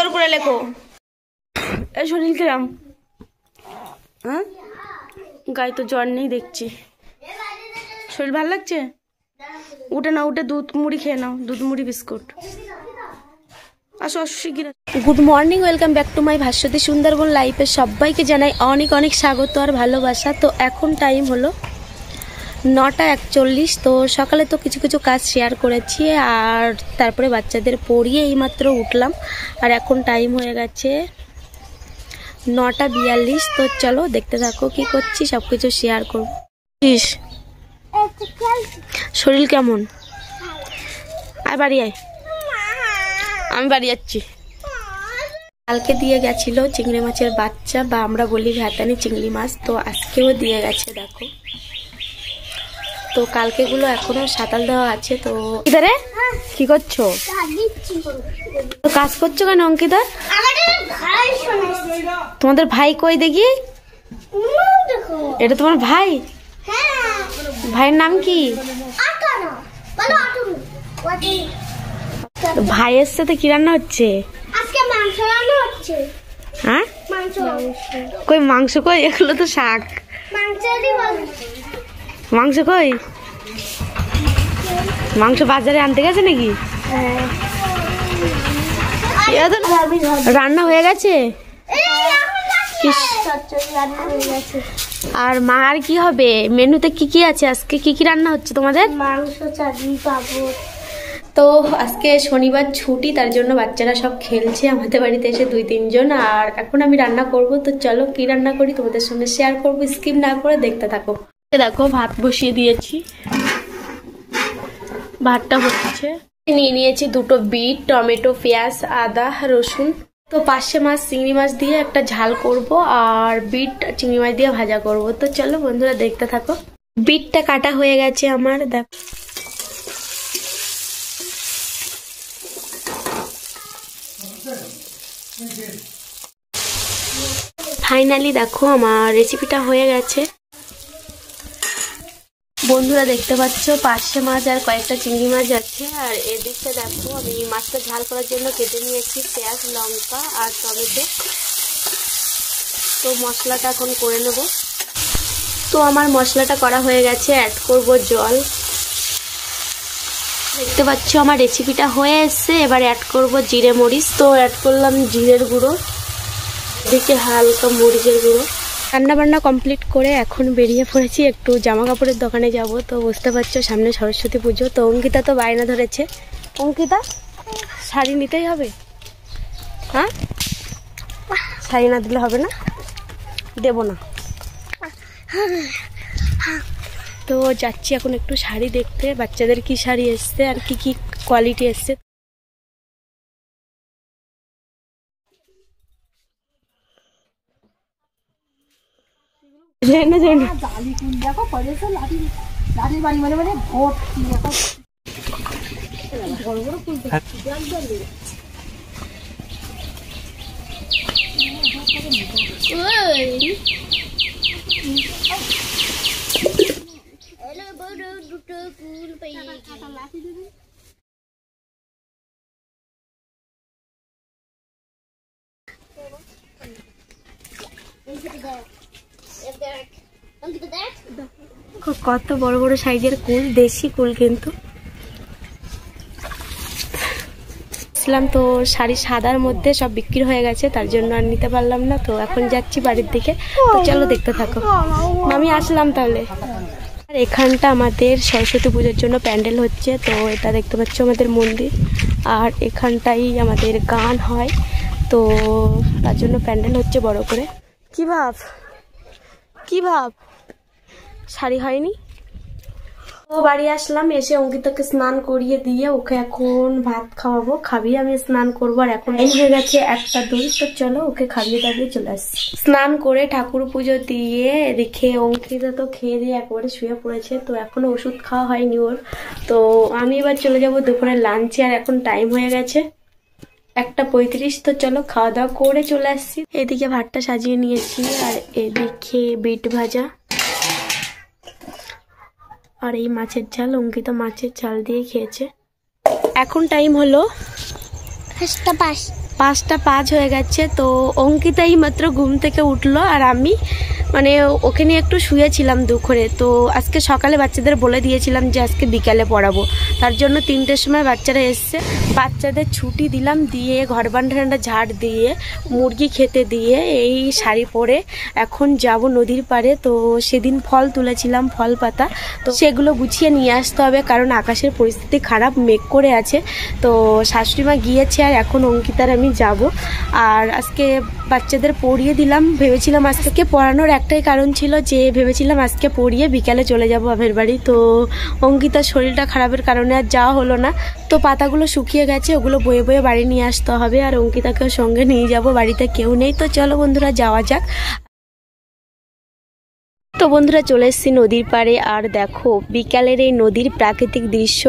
সুন্দর করে লেখো। এই শরীর কিরাম? হ্যাঁ, গায়ে তো জ্বর নেই দেখছি। শরীর ভালো লাগছে? উঠে না, উঠে দুধ মুড়ি খেয়ে নাও, দুধ মুড়ি বিস্কুট। আসো আসো শিগগির। Good morning, welcome back to my Bhaswati Sundarban লাইফে সবাইকে জানাই অনেক অনেক স্বাগত আর ভালোবাসা। তো এখন টাইম হলো 9:41। তো সকালে তো কিছু কিছু কাজ শেয়ার করেছি আর তারপরে বাচ্চাদের পড়িয়ে এইমাত্র উঠলাম। আর এখন টাইম হয়ে গেছে 9:42। তো চলো দেখতে থাকো কি করছি, সব কিছু শেয়ার করবো। শরীর কেমন? আয় বাড়ি আয়, আমি বাড়ি যাচ্ছি। কালকে দিয়ে গেছিল চিংড়ি মাছের বাচ্চা, বা আমরা বলি ভ্যাতানি চিংড়ি মাছ। তো আজকেও দিয়ে গেছে দেখো। তো কালকেগুলো এখনো সাঁতাল দেওয়া আছে। তো ইধারে কি করছো? কাজ করছো কেন অঙ্কিতা? তোমাদের ভাই কই দেখি? এটা তোমার ভাই? ভাইয়ের নাম কি? ভাইয়ের সাথে কি রান্না হচ্ছে? হ্যাঁ, কই মাংস কই? এগুলো তো শাক। মাংস কই? মাংস বাজারে আনতে গেছে নাকি? রান্না হয়ে গেছে? আর মা আর কি হবে? মেনুতে কি কি আছে আজকে? কি কি রান্না হচ্ছে তোমাদের? মাংস, চাটনি, পাপড়। তো আজকে শনিবার ছুটি, তার জন্য বাচ্চারা সব খেলছে আমাদের বাড়িতে এসে 2-3 জন। আর এখন আমি রান্না করব। তো চলো কি রান্না করি তোমাদের সঙ্গে শেয়ার করবো, স্কিপ না করে দেখতে থাকো। দেখো ভাত বসিয়ে দিয়েছি, ভাতটা হচ্ছে। নিয়ে নিয়েছি 2টো বিট, টমেটো, পেঁয়াজ, আদা, রসুন। তো পার্শে মাছ, চিংড়ি মাছ দিয়ে একটা ঝাল করব আর বিট চিংড়ি মাছ দিয়ে ভাজা করব। তো চলো বন্ধুরা দেখতে থাকো। বিটটা কাটা হয়ে গেছে আমার, দেখো। ফাইনালি দেখো আমার রেসিপিটা হয়ে গেছে। বন্ধুরা দেখতে পাচ্ছ পার্শে মাছ আর কয়েকটা চিংড়ি মাছ আছে। আর এদিকটা দেখো আমি মাছটা ঝাল করার জন্য কেটে নিয়েছি পেঁয়াজ, লঙ্কা আর টমেটো। তো মশলাটা এখন করে নেব। তো আমার মশলাটা করা হয়ে গেছে, অ্যাড করব জল। দেখতে পাচ্ছ আমার রেসিপিটা হয়ে এসছে। এবার অ্যাড করব জিরে মরিচ। তো অ্যাড করলাম জিরের গুঁড়ো, এদিকে হালকা মরিচের গুঁড়ো। রান্না বান্না কমপ্লিট করে এখন বেরিয়ে পড়েছি, একটু জামা কাপড়ের দোকানে যাব। তো বুঝতে পারছো সামনে সরস্বতী পুজো। তো অঙ্কিতা তো বায়না ধরেছে। অঙ্কিতা শাড়ি নিতেই হবে? হ্যাঁ, শাড়ি না দিলে হবে না? দেব না। তো যাচ্ছি এখন একটু শাড়ি দেখতে, বাচ্চাদের কি শাড়ি এসছে আর কি কি কোয়ালিটি এসছে। কত বড় বড় সাইজের কুল, দেশি কুল কিন্তু। তো শাড়ি সাদার মধ্যে সব বিক্রি হয়ে গেছে, তার জন্য আর নিতে পারলাম না। তো এখন যাচ্ছি বাড়ির দিকে। তো চলো দেখতে থাকো। আমি আসলাম তাহলে। আর এখানটা আমাদের সরস্বতী পুজোর জন্য প্যান্ডেল হচ্ছে। তো এটা দেখতে পাচ্ছ আমাদের মন্দির, আর এখানটাই আমাদের গান হয়। তো তার জন্য প্যান্ডেল হচ্ছে বড় করে। কি ভাব, কি ভাব, শাড়ি হয়নি। তো বাড়ি আসলাম, এসে অঙ্কিতাকে স্নান করিয়ে দিয়ে ওকে এখন ভাত খাওয়াবো। খাবি, আমি স্নান করবো। আর এখন হয়ে গেছে 1:02। তো চলো ওকে খাবিয়ে দাবিয়ে চলে আসছি। স্নান করে ঠাকুর পুজো দিয়ে রেখে অঙ্কিতা তো খেয়ে দিয়ে একবারে শুয়ে পড়েছে। তো এখনো ওষুধ খাওয়া হয়নি ওর। তো আমি এবার চলে যাবো দুপুরের লাঞ্চে। আর এখন টাইম হয়ে গেছে 1:35। তো চলো খাওয়া দাওয়া করে চলে আসছি। এদিকে ভাতটা সাজিয়ে নিয়েছি, আর এদিকে বিট ভাজা আর এই মাছের ঝাল। অঙ্কিতা মাছের ঝাল দিয়ে খেয়েছে। এখন টাইম হলো 5:05 হয়ে গেছে। তো অঙ্কিতাই মাত্র ঘুম থেকে উঠলো, আর আমি মানে ওকে নিয়ে একটু শুয়েছিলাম দুপুরে। তো আজকে সকালে বাচ্চাদের বলে দিয়েছিলাম যে আজকে বিকালে পড়াবো, তার জন্য 3টের সময় বাচ্চারা এসছে। বাচ্চাদের ছুটি দিলাম, দিয়ে ঘর বারান্দা ঝাড় দিয়ে মুরগি খেতে দিয়ে এই শাড়ি পরে এখন যাব নদীর পাড়ে। তো সেদিন ফল তুলেছিলাম, ফল পাতা, তো সেগুলো গুছিয়ে নিয়ে আসতে হবে, কারণ আকাশের পরিস্থিতি খারাপ, মেঘ করে আছে। তো শাশুড়িমা গিয়েছে, আর এখন অঙ্কিতার আমি যাব। আর আজকে বাচ্চাদের পড়িয়ে দিলাম, ভেবেছিলাম আজকে পড়ানোর একটাই কারণ ছিল যে ভেবেছিলাম আজকে পড়িয়ে বিকালে চলে যাব বাপের বাড়ি। তো অঙ্কিতার শরীরটা খারাপের কারণে আর যাওয়া হলো না। তো পাতাগুলো শুকিয়ে গেছে, ওগুলো বয়ে বয়ে বাড়ি নিয়ে আসতে হবে, আর অঙ্কিতাকেও সঙ্গে নিয়ে যাব, বাড়িতে কেউ নেই। তো চলো বন্ধুরা যাওয়া যাক। তো বন্ধুরা চলে এসেছি নদীর পাড়ে, আর দেখো বিকালের এই নদীর প্রাকৃতিক দৃশ্য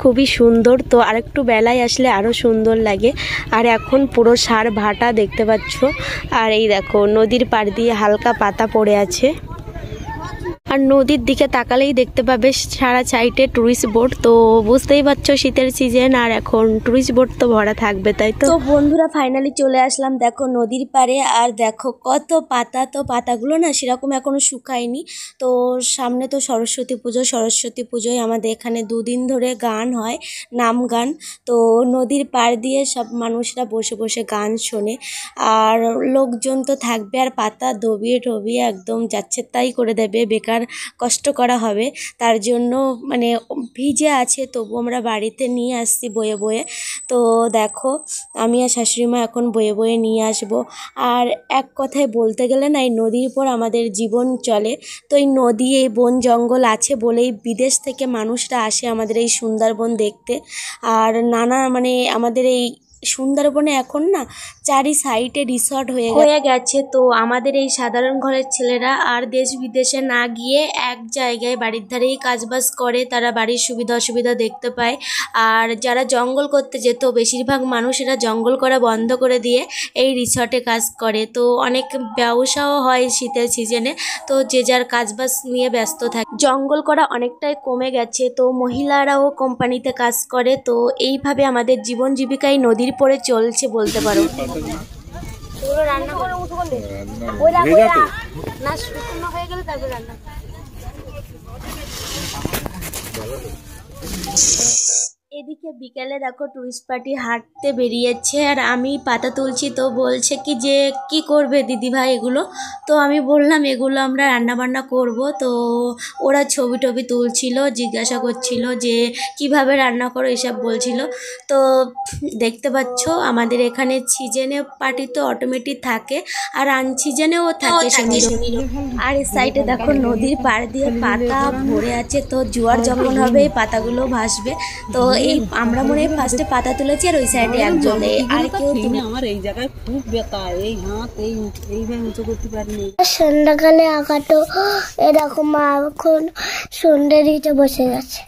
খুবই সুন্দর। তো আরেকটু বেলায় আসলে আরও সুন্দর লাগে। আর এখন পুরো সার ভাটা দেখতে পাচ্ছ, আর এই দেখো নদীর পাড় দিয়ে হালকা পাতা পড়ে আছে। আর নদীর দিকে তাকালেই দেখতে পাবে সারা সাইডে টুরিস্ট বোট। তো বুঝতেই পারছো শীতের সিজন, আর এখন টুরিস্ট বোট তো ভরা থাকবে, তাই তো। বন্ধুরা ফাইনালি চলে আসলাম দেখো নদীর পাড়ে, আর দেখো কত পাতা। তো পাতাগুলো না সেরকম এখনো শুকায়নি। তো সামনে তো সরস্বতী পুজো, সরস্বতী পুজোয় আমাদের এখানে 2 দিন ধরে গান হয়, নাম গান। তো নদীর পাড় দিয়ে সব মানুষরা বসে বসে গান শোনে, আর লোকজন তো থাকবে, আর পাতা ডবিয়ে টবিয়ে একদম যাচ্ছে তাই করে দেবে, বেকার কষ্ট করা হবে। তার জন্য মানে ভিজে আছে, তবু আমরা বাড়িতে নিয়ে আসছি বয়ে বয়ে। তো দেখো আমি আর শাশুড়িমা এখন বয়ে বয়ে নিয়ে আসব। আর এক কথায় বলতে গেলে না, এই নদীর উপর আমাদের জীবন চলে। তো এই নদী, এই বন জঙ্গল আছে বলেই বিদেশ থেকে মানুষরা আসে আমাদের এই সুন্দরবন দেখতে। আর নানা মানে আমাদের এই সুন্দরবনে এখন না চারি সাইডে রিসর্ট হয়ে গেছে। তো আমাদের এই সাধারণ ঘরের ছেলেরা আর দেশ বিদেশে না গিয়ে এক জায়গায় বাড়ির ধারেই কাজবাজ করে, তারা বাড়ির সুবিধা অসুবিধা দেখতে পায়। আর যারা জঙ্গল করতে যেত, বেশিরভাগ মানুষেরা জঙ্গল করা বন্ধ করে দিয়ে এই রিসর্টে কাজ করে। তো অনেক ব্যবসাও হয় শীতের সিজনে। তো যে যার কাজবাজ নিয়ে ব্যস্ত থাকে, জঙ্গল করা অনেকটাই কমে গেছে। তো মহিলারাও কোম্পানিতে কাজ করে। তো এইভাবে আমাদের জীবন জীবিকায় নদীর পরে চলছে বলতে পারো। এদিকে বিকেলে দেখো টুরিস্ট পার্টি হাঁটতে বেরিয়েছে, আর আমি পাতা তুলছি। তো বলছে কি যে কি করবে দিদি ভাই এগুলো। তো আমি বললাম এগুলো আমরা রান্না বান্না করব। তো ওরা ছবি টবি তুলছিল, জিজ্ঞাসা করছিল যে কিভাবে রান্না করো এসব বলছিল। তো দেখতে পাচ্ছ আমাদের এখানে সিজনে পার্টি তো অটোমেটিক থাকে, আর আনসিজনেও থাকে। আর এই সাইডে দেখো নদীর পাড় দিয়ে পাতা ভরে আছে। তো জোয়ার যখন হবে এই পাতাগুলো ভাসবে। তো এই আমরা মনে হয় ফার্স্টে পাতা তুলেছি, আর ওই সাইডে একজন, আর কেউ আমার এই জায়গায় খুব ব্যথা, এই হাত এইভাবে উঁচু করতে পারিনি। সন্ধ্যাকালে আঁকাটো এরকম এখন সন্ধ্যে দিতে বসে গেছে।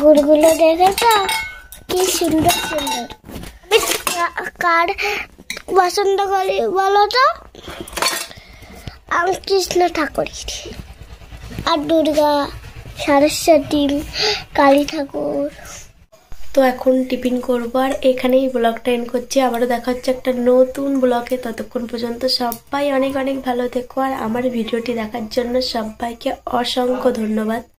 গুড়গুলো দেখেছ কি সুন্দর সুন্দর। কার পছন্দ করি বলো তো? আমি কৃষ্ণ ঠাকুরের, আর দুর্গা, সরস্বতী, কালী ঠাকুর। তো এখন টিফিন করবো, আর এখানেই ব্লগটা এন্ড করছি। আবারও দেখা হচ্ছে একটা নতুন ব্লগে। ততক্ষণ পর্যন্ত সবাই অনেক অনেক ভালো থেকো, আর আমার ভিডিওটি দেখার জন্য সবাইকে অসংখ্য ধন্যবাদ।